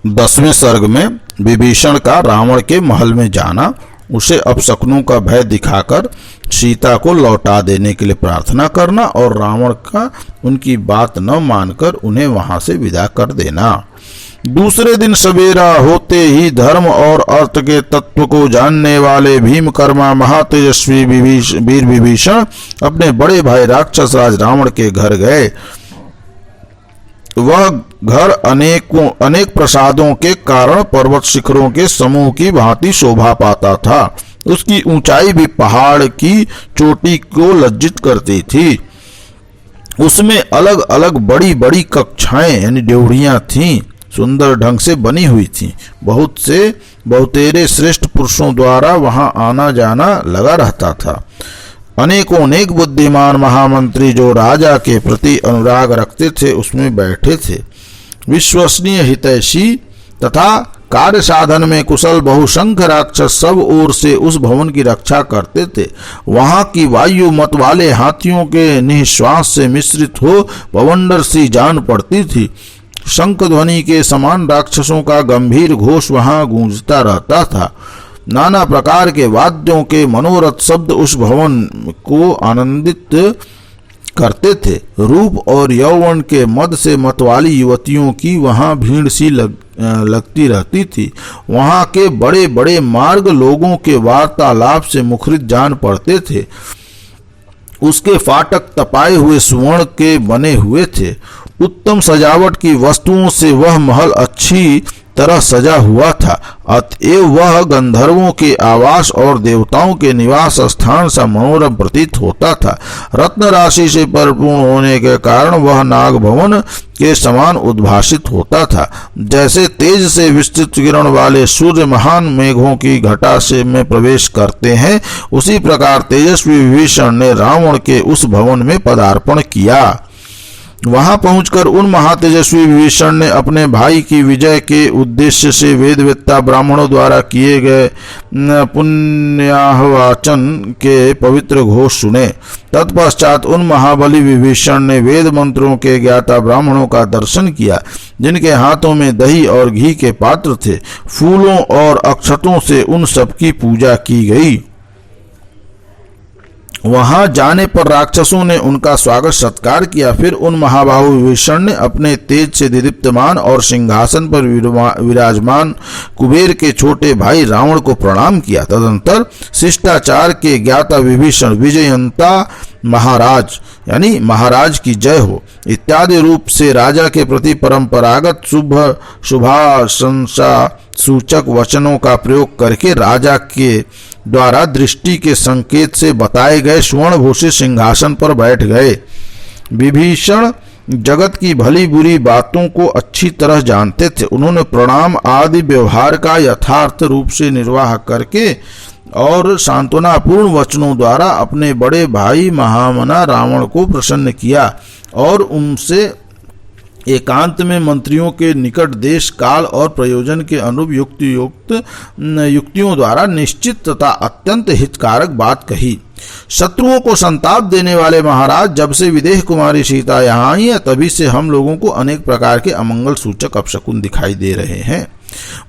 10वें सर्ग में विभीषण का रावण के महल में जाना, उसे अपशकुनों का भय दिखाकर सीता को लौटा देने के लिए प्रार्थना करना और रावण का उनकी बात न मानकर उन्हें वहां से विदा कर देना। दूसरे दिन सवेरा होते ही धर्म और अर्थ के तत्व को जानने वाले भीमकर्मा महातेजस्वी वीर विभीषण अपने बड़े भाई राक्षस राज रावण के घर गए। वह घर अनेक प्रसादों के कारण पर्वत शिखरों के समूह की भांति शोभा पाता था। उसकी ऊंचाई भी पहाड़ की चोटी को लज्जित करती थी। उसमें अलग अलग बड़ी बड़ी कक्षाएं यानी ड्योढ़ियां थीं, सुंदर ढंग से बनी हुई थीं। बहुत से बहुतेरे श्रेष्ठ पुरुषों द्वारा वहां आना जाना लगा रहता था। अनेक बुद्धिमान महामंत्री जो राजा के प्रति अनुराग रखते थे उसमें बैठे थे। विश्वसनीय हितैषी तथा कार्य साधन में कुशल बहुसंख्य राक्षस सब ओर से उस भवन की रक्षा करते थे। वहां की वायु मत वाले हाथियों के निश्वास से मिश्रित हो पवंडर सी जान पड़ती थी। शंख ध्वनि के समान राक्षसों का गंभीर घोष वहां गूंजता रहता था। नाना प्रकार के वाद्यों के मनोरथ शब्द उस भवन को आनंदित करते थे। रूप और यौवन के मद से मतवाली युवतियों की वहां भीड़ सी लगती रहती थी। वहां के बड़े बड़े मार्ग लोगों के वार्तालाप से मुखरित जान पड़ते थे। उसके फाटक तपाए हुए स्वर्ण के बने हुए थे। उत्तम सजावट की वस्तुओं से वह महल अच्छी तरह सजा हुआ था। अतएव वह गंधर्वों के आवास और देवताओं के निवास स्थान सा मनोरम प्रतीत होता था। रत्न राशि से परिपूर्ण होने के कारण वह नाग भवन के समान उद्भासित होता था। जैसे तेज से विस्तृत किरण वाले सूर्य महान मेघों की घटा से में प्रवेश करते हैं, उसी प्रकार तेजस्वी विभीषण ने रावण के उस भवन में पदार्पण किया। वहां पहुंचकर उन महातेजस्वी विभीषण ने अपने भाई की विजय के उद्देश्य से वेदवेत्ता ब्राह्मणों द्वारा किए गए पुण्याहवाचन के पवित्र घोष सुने। तत्पश्चात उन महाबली विभीषण ने वेद मंत्रों के ज्ञाता ब्राह्मणों का दर्शन किया, जिनके हाथों में दही और घी के पात्र थे। फूलों और अक्षतों से उन सबकी पूजा की गई। वहां जाने पर राक्षसों ने उनका स्वागत सत्कार किया। फिर उन महाबाहु विभीषण ने अपने तेज से दीप्तमान और सिंहासन पर विराजमान कुबेर के छोटे भाई रावण को प्रणाम किया। तदंतर शिष्टाचार के ज्ञाता विभीषण विजयंता महाराज यानी महाराज की जय हो इत्यादि रूप से राजा के प्रति परंपरागत शुभाशंसा सूचक वचनों का प्रयोग करके राजा के द्वारा दृष्टि के संकेत से बताए गए स्वर्णभूषित सिंहासन पर बैठ गए। विभीषण जगत की भली बुरी बातों को अच्छी तरह जानते थे। उन्होंने प्रणाम आदि व्यवहार का यथार्थ रूप से निर्वाह करके और सांत्वनापूर्ण वचनों द्वारा अपने बड़े भाई महामना रावण को प्रसन्न किया और उनसे एकांत में मंत्रियों के निकट देश काल और प्रयोजन के अनुरूप युक्तियों द्वारा निश्चित तथा अत्यंत हितकारक बात कही। शत्रुओं को संताप देने वाले महाराज, जब से विदेह कुमारी सीता यहाँ आई है तभी से हम लोगों को अनेक प्रकार के अमंगल सूचक अपशकुन दिखाई दे रहे हैं।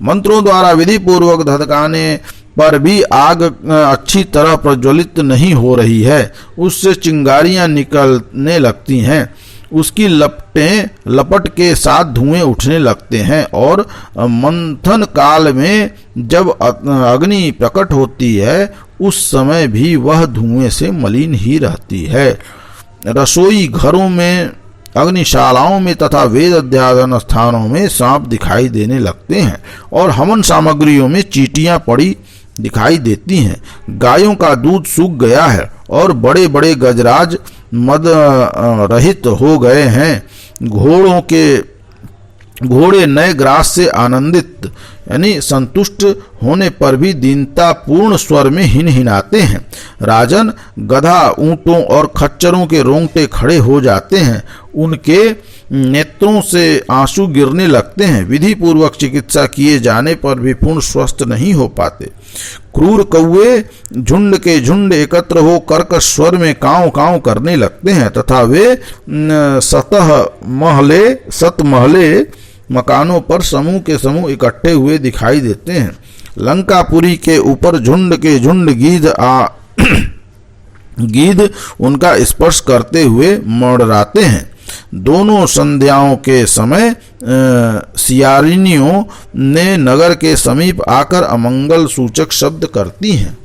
मंत्रों द्वारा विधि पूर्वक धधकाने पर भी आग अच्छी तरह प्रज्वलित नहीं हो रही है। उससे चिंगारियां निकलने लगती हैं। उसकी लपट के साथ धुएं उठने लगते हैं और मंथन काल में जब अग्नि प्रकट होती है उस समय भी वह धुएं से मलिन ही रहती है। रसोई घरों में, अग्निशालाओं में तथा वेद अध्यापन स्थानों में सांप दिखाई देने लगते हैं और हवन सामग्रियों में चींटियां पड़ी दिखाई देती हैं। गायों का दूध सूख गया है और बड़े बड़े गजराज मद रहित हो गए हैं। घोड़े नए ग्रास से आनंदित यानी संतुष्ट होने पर भी दीनता पूर्ण स्वर में हिनहिनाते हैं। राजन, गधा, ऊंटों और खच्चरों के रोंगटे खड़े हो जाते हैं। उनके नेत्रों से आंसू गिरने लगते हैं। विधि पूर्वक चिकित्सा किए जाने पर भी पूर्ण स्वस्थ नहीं हो पाते। क्रूर कौवे झुंड के झुंड एकत्र हो कर्कश स्वर में कांव कांव करने लगते हैं तथा वे सत महले मकानों पर समूह के समूह इकट्ठे हुए दिखाई देते हैं। लंकापुरी के ऊपर झुंड के झुंड गीध उनका स्पर्श करते हुए मंडराते हैं। दोनों संध्याओं के समय सियारिनियों ने नगर के समीप आकर अमंगल सूचक शब्द करती हैं।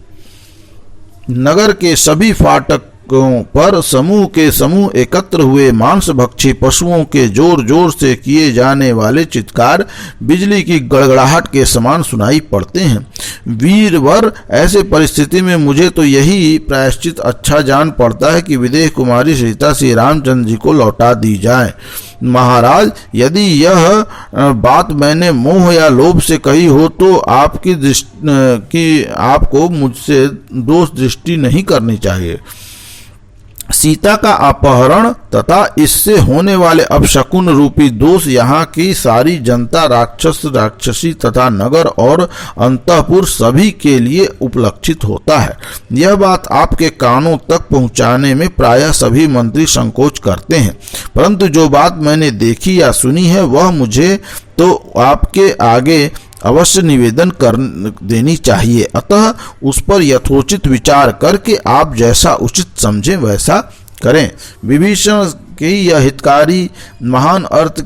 नगर के सभी फाटकों पर समूह के समूह एकत्र हुए मांसभक्षी पशुओं के जोर जोर से किए जाने वाले चित्कार बिजली की गड़गड़ाहट के समान सुनाई पड़ते हैं। वीरवर, ऐसे परिस्थिति में मुझे तो यही प्रायश्चित अच्छा जान पड़ता है कि विदेह कुमारी सीता श्री रामचंद्र जी को लौटा दी जाए। महाराज, यदि यह बात मैंने मोह या लोभ से कही हो तो आपको मुझसे दोष दृष्टि नहीं करनी चाहिए। सीता का अपहरण तथा इससे होने वाले अपशकुन रूपी दोष यहाँ की सारी जनता, राक्षस राक्षसी तथा नगर और अंतःपुर सभी के लिए उपलक्षित होता है। यह बात आपके कानों तक पहुँचाने में प्रायः सभी मंत्री संकोच करते हैं, परंतु जो बात मैंने देखी या सुनी है वह मुझे तो आपके आगे अवश्य निवेदन कर देनी चाहिए। अतः उस पर यथोचित विचार करके आप जैसा उचित समझें वैसा करें। विभीषण की यह हितकारी, महान अर्थ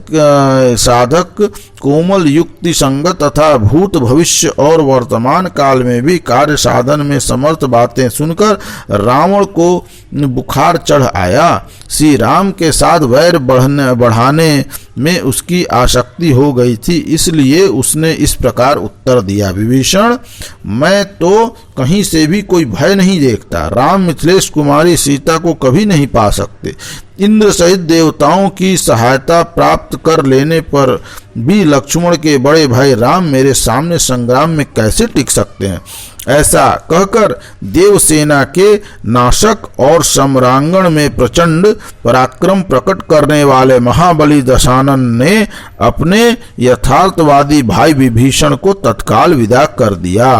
साधक, कोमल युक्ति संगत तथा भूत भविष्य और वर्तमान काल में भी कार्य साधन में समर्थ बातें सुनकर रावण को बुखार चढ़ आया। श्री राम के साथ वैर बढ़ाने में उसकी आसक्ति हो गई थी, इसलिए उसने इस प्रकार उत्तर दिया। विभीषण, मैं तो कहीं से भी कोई भय नहीं देखता। राम मिथिलेश कुमारी सीता को कभी नहीं पा सकते। इंद्र सहित देवताओं की सहायता प्राप्त कर लेने पर भी लक्ष्मण के बड़े भाई राम मेरे सामने संग्राम में कैसे टिक सकते हैं? ऐसा कहकर देवसेना के नाशक और सम्रांगण में प्रचंड पराक्रम प्रकट करने वाले महाबली दशानन ने अपने यथार्थवादी भाई विभीषण को तत्काल विदा कर दिया।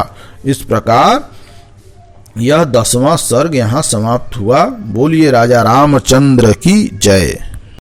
इस प्रकार यह 10वां सर्ग यहाँ समाप्त हुआ। बोलिए राजा रामचंद्र की जय।